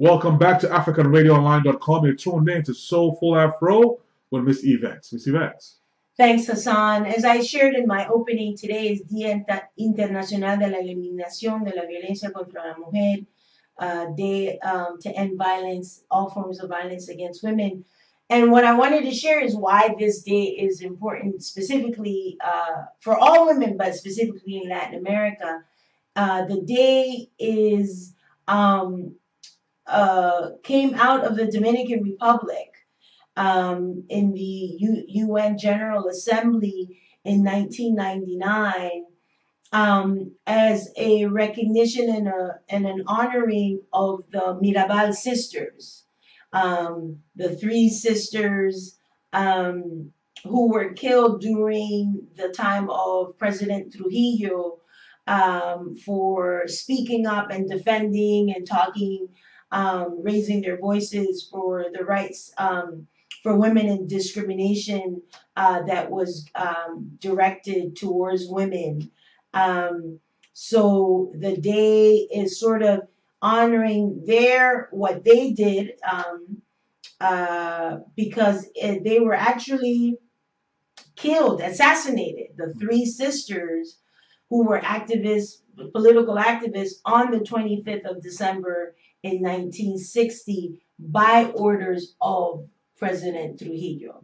Welcome back to AfricanRadioOnline.com. You're tuned in to Soulful Afro with Miss Yvette. Miss Yvette. Thanks, Hassan. As I shared in my opening, today is Día Internacional de la Eliminación de la Violencia contra la Mujer, Day to end violence, all forms of violence against women. And what I wanted to share is why this day is important, specifically for all women, but specifically in Latin America. The day is came out of the Dominican Republic in the UN General Assembly in 1999 as a recognition and an honoring of the Mirabal sisters, the three sisters who were killed during the time of President Trujillo for speaking up and defending and talking, raising their voices for the rights for women and discrimination that was directed towards women. So the day is sort of honoring what they did because they were actually killed, assassinated, the three sisters who were activists, political activists, on the 25th of December in 1960 by orders of President Trujillo.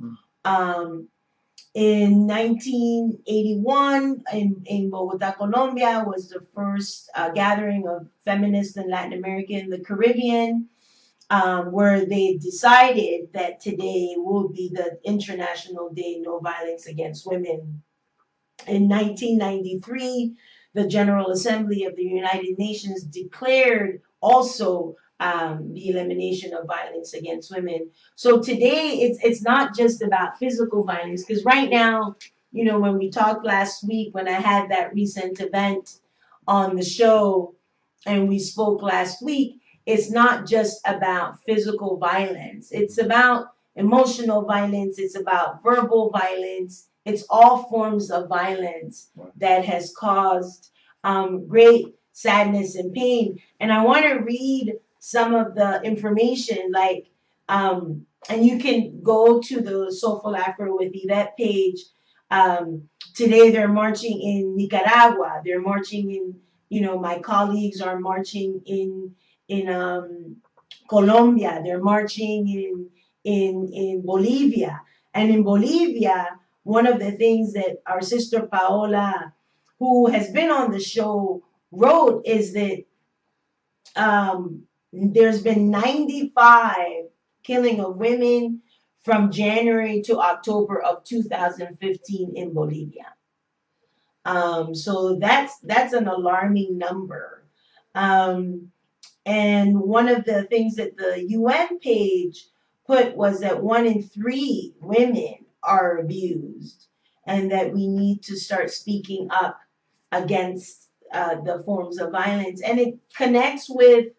In 1981, in Bogota, Colombia, was the first gathering of feminists in Latin America and the Caribbean, where they decided that today will be the International Day No Violence Against Women. In 1993, the General Assembly of the United Nations declared also the elimination of violence against women. So today, it's not just about physical violence, because right now, you know, when we talked last week, when I had that recent event on the show, and we spoke last week, it's not just about physical violence. It's about emotional violence. It's about verbal violence. It's all forms of violence that has caused great sadness and pain. And I want to read some of the information, like, and you can go to the Soulful Afro with Yvette page. Today they're marching in Nicaragua. They're marching in, you know, my colleagues are marching in Colombia. They're marching in Bolivia. And in Bolivia, one of the things that our sister Paola, who has been on the show, wrote is that there's been 95 killing of women from January to October of 2015 in Bolivia. So that's an alarming number. And one of the things that the UN page put was that 1 in 3 women are abused, and that we need to start speaking up against the forms of violence. And it connects with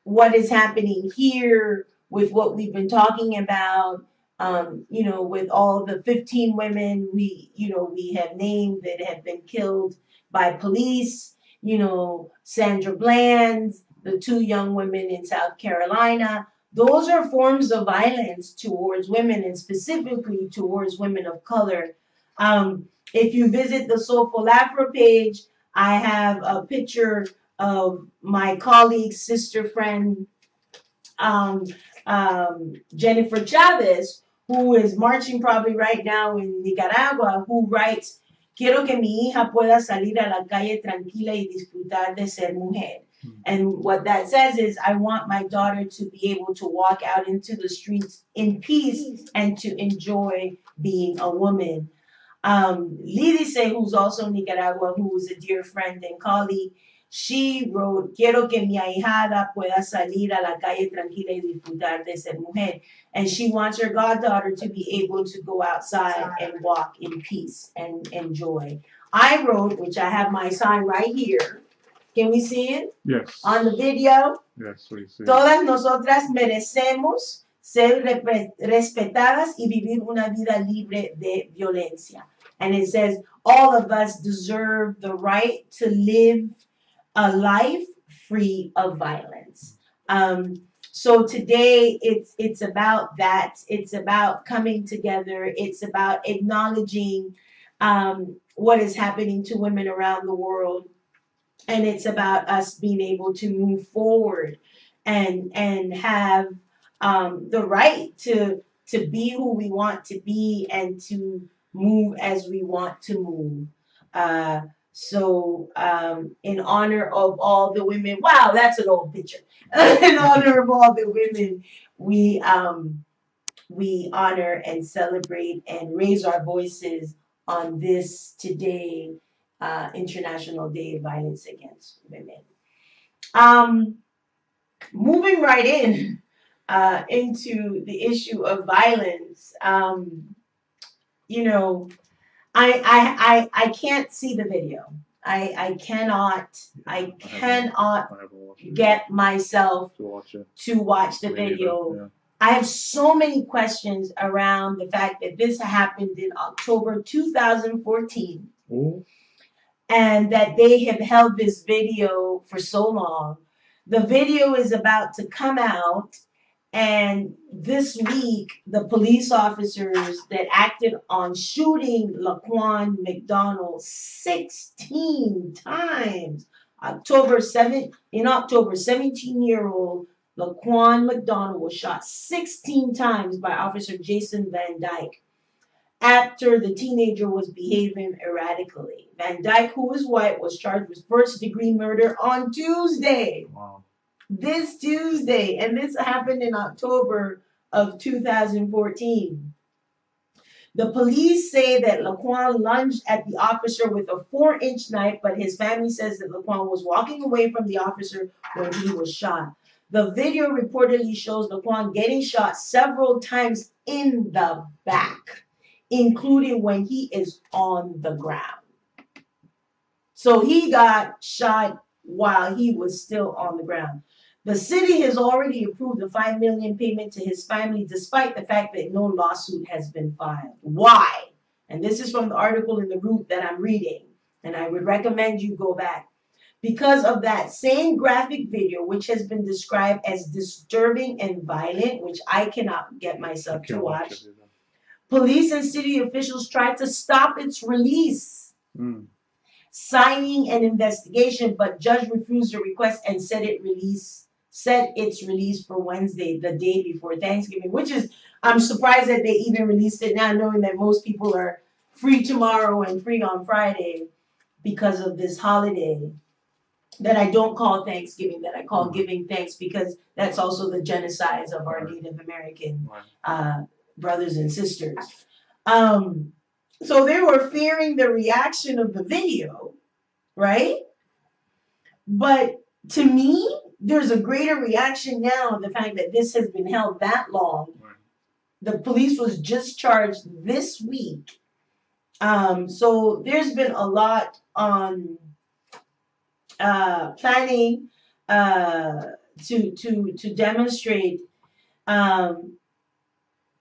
what is happening here, with what we've been talking about, you know, with all the 15 women we have named that have been killed by police, you know, Sandra Bland's, the 2 young women in South Carolina. Those are forms of violence towards women, and specifically towards women of color. If you visit the Soulful Afro page, I have a picture of my colleague, sister friend, Jennifer Chavez, who is marching probably right now in Nicaragua, who writes, "Quiero que mi hija pueda salir a la calle tranquila y disfrutar de ser mujer." And what that says is, I want my daughter to be able to walk out into the streets in peace and to enjoy being a woman. Lidice, who's also in Nicaragua, who is a dear friend and colleague, she wrote, "Quiero que mi ahijada pueda salir a la calle tranquila y disfrutar de ser mujer." And she wants her goddaughter to be able to go outside and walk in peace and enjoy. I wrote, which I have my sign right here. Can we see it? Yes. On the video? Yes, we see. Todas nosotras merecemos ser respetadas y vivir una vida libre de violencia. And it says, all of us deserve the right to live a life free of violence. So today it's about that. It's about coming together. It's about acknowledging what is happening to women around the world, and it's about us being able to move forward and have the right to be who we want to be and to move as we want to move. In honor of all the women, wow, that's an old picture. In honor of all the women, we honor and celebrate and raise our voices on this today, International Day of Violence Against Women. Moving right into the issue of violence. You know, I can't see the video. I cannot get myself to watch the video. Yeah. I have so many questions around the fact that this happened in October 2014. Ooh. And that they have held this video for so long. The video is about to come out, and this week, the police officers that acted on shooting Laquan McDonald 16 times. October 7th, in October, 17-year-old Laquan McDonald was shot 16 times by Officer Jason Van Dyke after the teenager was behaving erratically. Van Dyke, who is white, was charged with first-degree murder on Tuesday. Wow. This Tuesday, and this happened in October of 2014. The police say that Laquan lunged at the officer with a 4-inch knife, but his family says that Laquan was walking away from the officer when he was shot. The video reportedly shows Laquan getting shot several times in the back, including when he is on the ground. So he got shot while he was still on the ground. The city has already approved a $5 million payment to his family, despite the fact that no lawsuit has been filed. Why? And this is from the article in The Root that I'm reading, and I would recommend you go back. Because of that same graphic video, which has been described as disturbing and violent, which I cannot get myself to watch, police and city officials tried to stop its release, signing an investigation, but judge refused the request and set its release for Wednesday, the day before Thanksgiving, which is, I'm surprised that they even released it now, knowing that most people are free tomorrow and free on Friday because of this holiday that I don't call Thanksgiving, that I call giving thanks, because that's also the genocides of our Native American brothers and sisters. So they were fearing the reaction of the video, right? But to me, there's a greater reaction now of the fact that this has been held that long. The police was just charged this week. So there's been a lot on planning to demonstrate.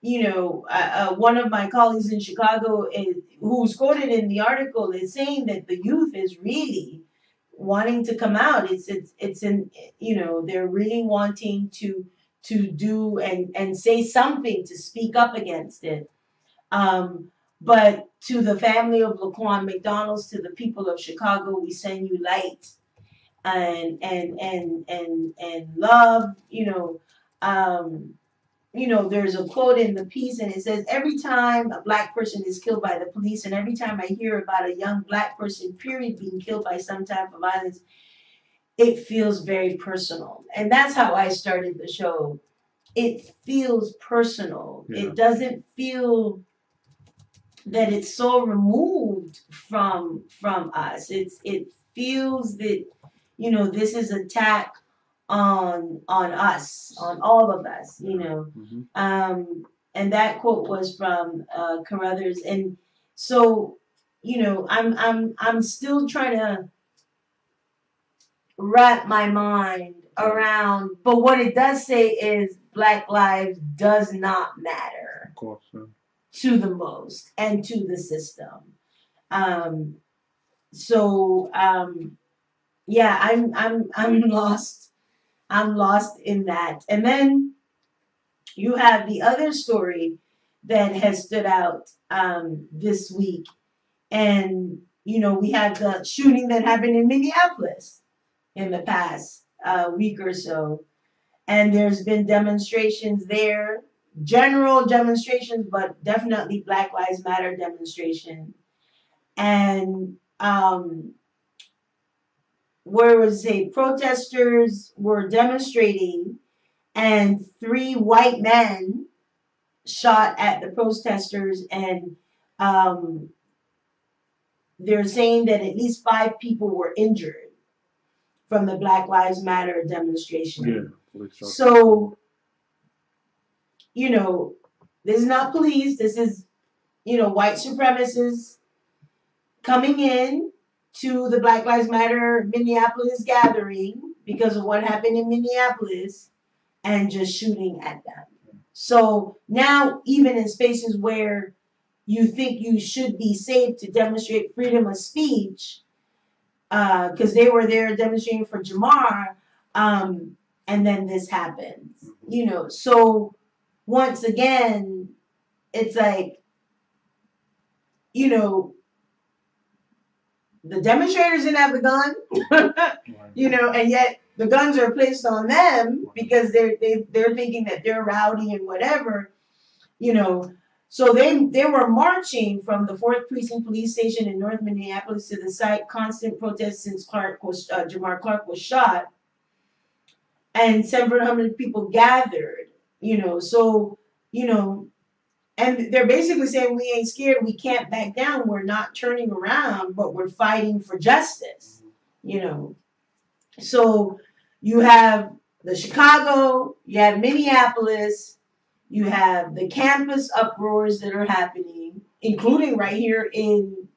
One of my colleagues in Chicago, who's quoted in the article, is saying that the youth is really wanting to come out. They're really wanting to do and say something, to speak up against it. But to the family of Laquan McDonald's, to the people of Chicago, we send you light and love. There's a quote in the piece, and it says, every time a black person is killed by the police, and every time I hear about a young black person, period, being killed by some type of violence, it feels very personal. And that's how I started the show. It feels personal. Yeah. It doesn't feel that it's so removed from us. It feels that, this is an attack on us, on all of us, and that quote was from Carruthers. And so, I'm still trying to wrap my mind around, but what it does say is Black lives does not matter. Of course, yeah. To the most and to the system. I'm lost I'm lost in that. And then you have the other story that has stood out this week. And, we had the shooting that happened in Minneapolis in the past week or so. And there's been demonstrations there, general demonstrations, but definitely Black Lives Matter demonstration. And where was a protesters were demonstrating, and 3 white men shot at the protesters, and they're saying that at least 5 people were injured from the Black Lives Matter demonstration. Yeah, so, this is not police. This is, white supremacists coming in to the Black Lives Matter Minneapolis gathering because of what happened in Minneapolis and just shooting at them. So now, even in spaces where you think you should be safe to demonstrate freedom of speech, because they were there demonstrating for Jamar, and then this happens. So once again, it's like, the demonstrators didn't have the gun, and yet the guns are placed on them because they're thinking that they're rowdy and whatever, So they were marching from the 4th Precinct Police Station in North Minneapolis to the site, constant protest since Jamar Clark was shot, and 700 people gathered, So, and they're basically saying, we ain't scared, we can't back down, we're not turning around, but we're fighting for justice, So you have the Chicago, you have Minneapolis, you have the campus uproars that are happening, including right here in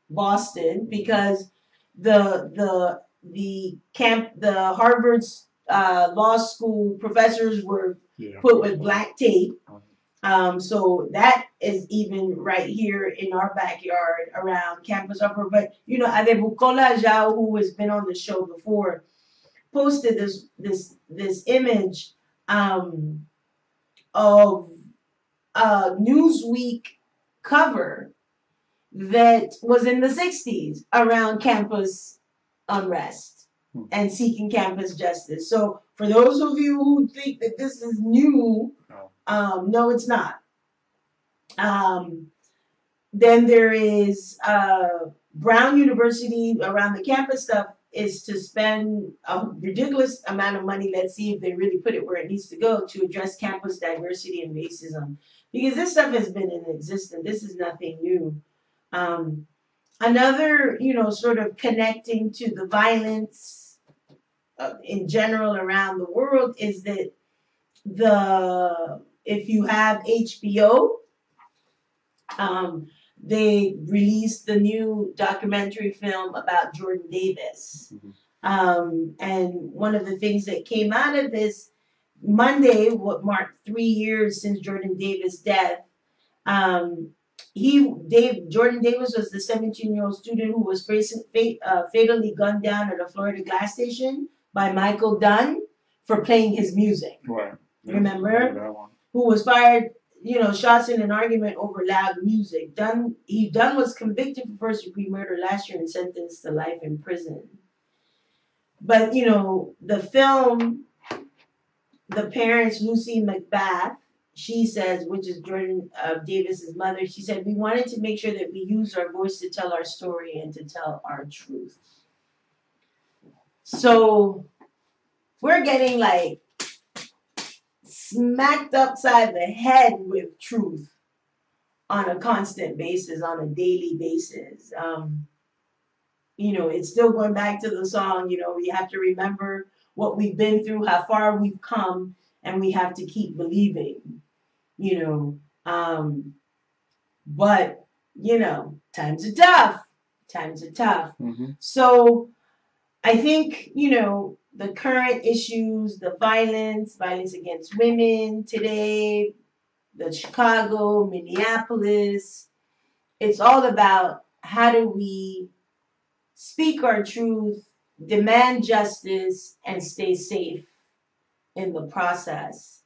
Boston, because the Harvard's law school professors were put with black tape. So that is even right here in our backyard around campus uproar. But Adebukola Jao, who has been on the show before, posted this image of a Newsweek cover that was in the 60s around campus unrest and seeking campus justice. So for those of you who think that this is new, no, it's not. Then there is Brown University around the campus stuff is to spend a ridiculous amount of money. Let's see if they really put it where it needs to go to address campus diversity and racism. Because this stuff has been in existence. This is nothing new. Another, sort of connecting to the violence in general around the world is that if you have HBO, they released the new documentary film about Jordan Davis. And one of the things that came out of this Monday, what marked 3 years since Jordan Davis' death, Jordan Davis was the 17-year-old student who was fatally gunned down at a Florida gas station by Michael Dunn for playing his music. Right. Remember? Who was fired, shots in an argument over loud music. Dunn was convicted for first-degree murder last year and sentenced to life in prison. But, the film, the parents, Lucy McBath, she says, which is Jordan Davis's mother, she said, we wanted to make sure that we use our voice to tell our story and to tell our truth. So we're getting like smacked upside the head with truth on a constant basis, on a daily basis. It's still going back to the song, we have to remember what we've been through, how far we've come, and we have to keep believing, but, times are tough. Times are tough. So I think, the current issues, the violence against women today, the Chicago, Minneapolis, it's all about how do we speak our truth, demand justice, and stay safe in the process.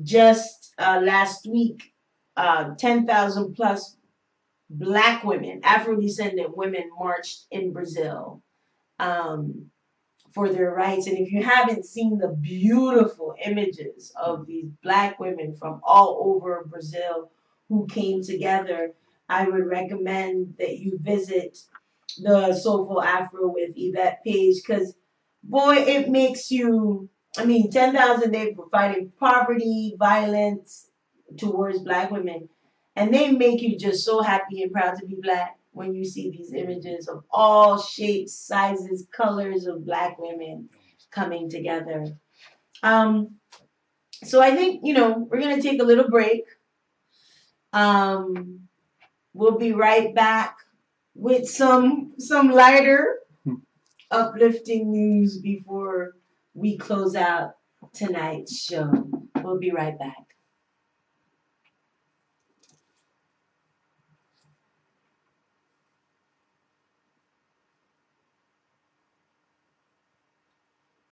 Just last week, 10,000 plus Black women, Afro-descendant women, marched in Brazil for their rights. And if you haven't seen the beautiful images of these Black women from all over Brazil who came together, I would recommend that you visit the Soulful Afro with Yvette page, because boy, it makes you, I mean, 10,000 Days for fighting poverty, violence towards Black women. And they make you just so happy and proud to be Black when you see these images of all shapes, sizes, colors of Black women coming together. So I think, we're going to take a little break. We'll be right back with some lighter, uplifting news before we close out tonight's show. We'll be right back.